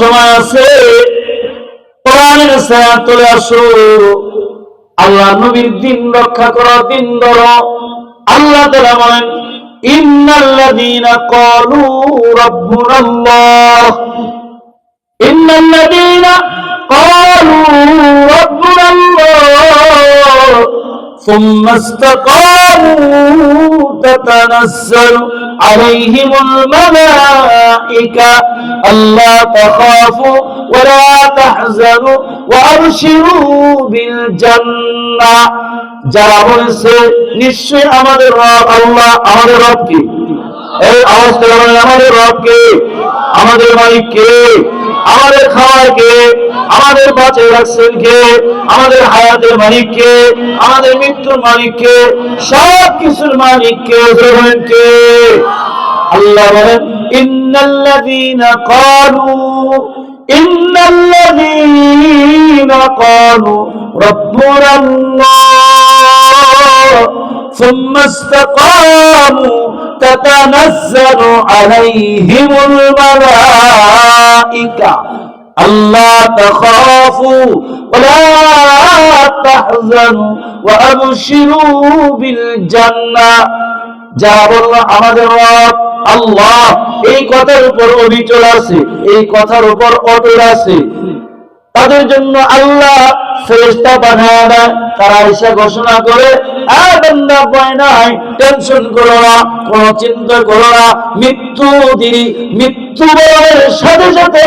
সময় আছে, কোরআনের ছায়া তলে আসো, আল্লাহ নবীর দিন রক্ষা করো, দিন ধরো। আল্লাহ তাআলা বলেন, ইন্নাল্লাযীনা ক্বালু রাব্বুনাল্লাহ, ইন্নাল্লাযীনা ক্বালু রাব্বুনাল্লাহ সুম্মা ইসতাকামু তাতানাজ্জালু আলাইহিমুল মালায়েকা আল্লা তাখাফু ওয়া লা তাহজানু ওয়া আবশিরু বিল জান্নাহ। যারা বলছে নিশ্চয় আমাদের রব আল্লাহ, আমাদের রব কি? এই আওয়াজ করে বলেন, আমাদের রব কে? আমাদের মালিক কে? আমাদের খাওয়ার কে? আমাদের বাঁচিয়ে রাখছেন কে? আমাদের হায়াতের মালিক কে? আমাদের মৃত্যুর মালিক কে? সব কিছুর মালিক কে? বলেন কে? আল্লাহ বলেন, ইন্নাল্লাযীনা ক্বালু রাব্বুনাল্লাহ সুম্মা ইসতাকামু তাতানাজ্জালু আলাইহিমুল মালায়েকা আল্লা তাখাফু ওয়া লা তাহজানু ওয়া আবশিরু বিল জান্নাহ। যারা বলল আমাদের রব আল্লাহ, এই কথার উপর অবিচল আছে, এই কথার উপর অটল আছে, তাদের জন্য আল্লাহ ফেরেশতা পাঠায় না। তারা এসে ঘোষণা করে, বান্দা ভয় নাই, টেনশন করো না, কোনো চিন্তা করো না, মৃত্যু বলার সাথে সাথে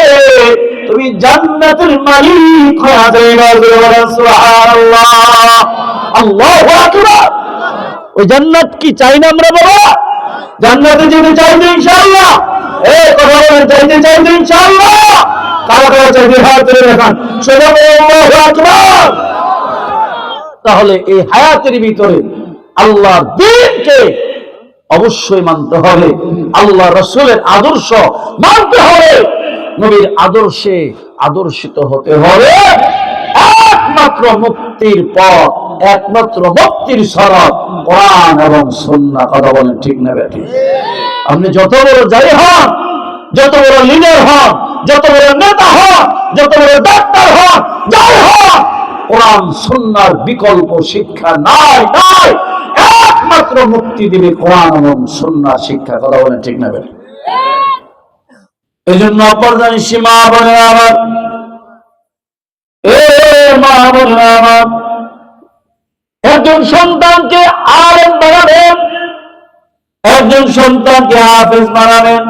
তুমি জান্নাতের মালিক হয়ে যাবে। সুবহানাল্লাহ, আল্লাহু আকবার। ওই জান্নাত কি চাই না আমরা বাবা? জান্নাতে যেতে চাই না ইনশাআল্লাহ? এই কথা বলেন, চাইতে চাই না ইনশাআল্লাহ? কারা কারা চাইতে হাত তুলে দেখান, আল্লাহু আকবার। তাহলে এই হায়াতের ভিতরে আল্লাহর দ্বীনকে অবশ্যই মানতে হবে, আল্লাহ রাসূলের আদর্শ মানতে হবে, নবীর আদর্শে আদর্শিত হতে হবে। একমাত্র মুক্তির পথ, একমাত্র মুক্তির সড়ক কোরআন এবং সুন্নাহ। কথা বলেন ঠিক না বেঠিক? আপনি যত বড় যাই হন, যত বড় লিডার হন, যত বড় নেতা হন, যত বড় ডাক্তার হন, যাই হন, কোরআন সুন্নাহর বিকল্প শিক্ষা নাই। একমাত্র মুক্তি দিবে কোরআন এবং সুন্নাহ শিক্ষা। কথা বলেন ঠিক না বেঠিক? এই জন্য অপরদানি সীমা বলে আমার, মা বলে আমার, একজন সন্তানকে আলেম বানাবেন, একজন সন্তানকে হাফেজ বানাবেন,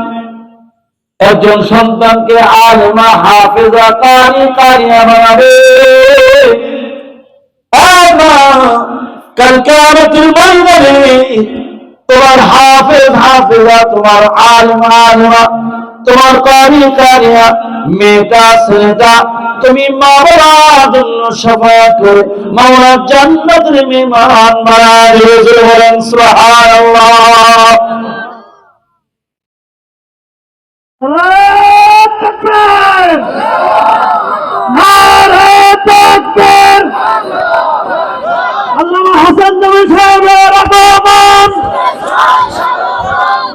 একজন সন্তানকে আলেমা হাফেজা কারিয়া বানাবে। কাল কিয়ামতের ময়দানে তোমার হাফেজা, তোমার আলেমা, তোমার কারিয়া মেয়েটা ছেলেটা তুমি মাওলার জন্য শাফাআত করে মাওলার জান্নাতের মেহমান বানাবে। বলেন সুবহানাল্লাহ। আল্লামা হাসান নবী সাহেবের আগমন,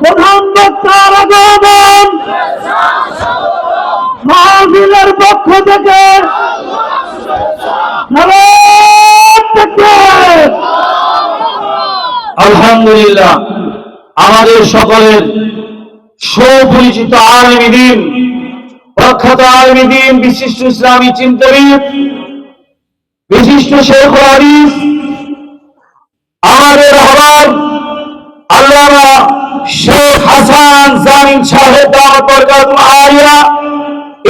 প্রধান বক্তার আগমন, মাহফিলের পক্ষ থেকে আলহামদুলিল্লাহ আমাদের সকলের সুপরিচিত আলেমে দ্বীন, প্রখ্যাত আলেমে দ্বীন, বিশিষ্ট ইসলামী চিন্তনবিদ, বিশিষ্ট শেখুল হাদিস, আমাদের আহ্বাব আল্লামা শেখ হাসান জামিন সাহেব দাওয়াত বরকাতুল আলিয়া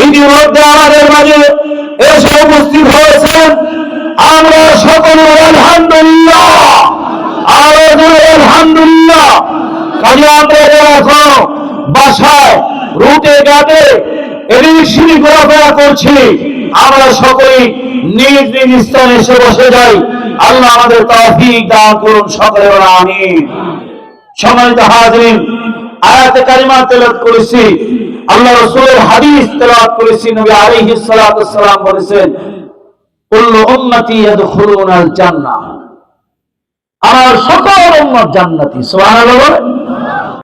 ইতিমধ্যে আমাদের মাঝে এসে উপস্থিত হয়েছেন। আমরা সকলে আলহামদুলিল্লাহ, আলহামদুলিল্লাহ। কাজে আমরা এখন বাসায় রুটে ঘাটে এদিক ঘোরাফেরা করছি, আমরা সকলেই নিজ নিজ স্থানে এসে বসে যাই। আল্লাহ আমাদের তৌফিক দান করুন, সকলে বলেন আমিন। সম্মানিত হাজিরিন, আয়াতে কারিমা তেলাওয়াত করেছি, আল্লাহ রাসূলের হাদিস তেলাওয়াত করেছি। নবী আলাইহিস সালাতু ওয়াস সালাম বলেছেন, কুল্লু উম্মতি ইয়াদখুলুনাল জান্নাহ, আমার সকল উম্মত জান্নাতি। সুবহানাল্লাহ।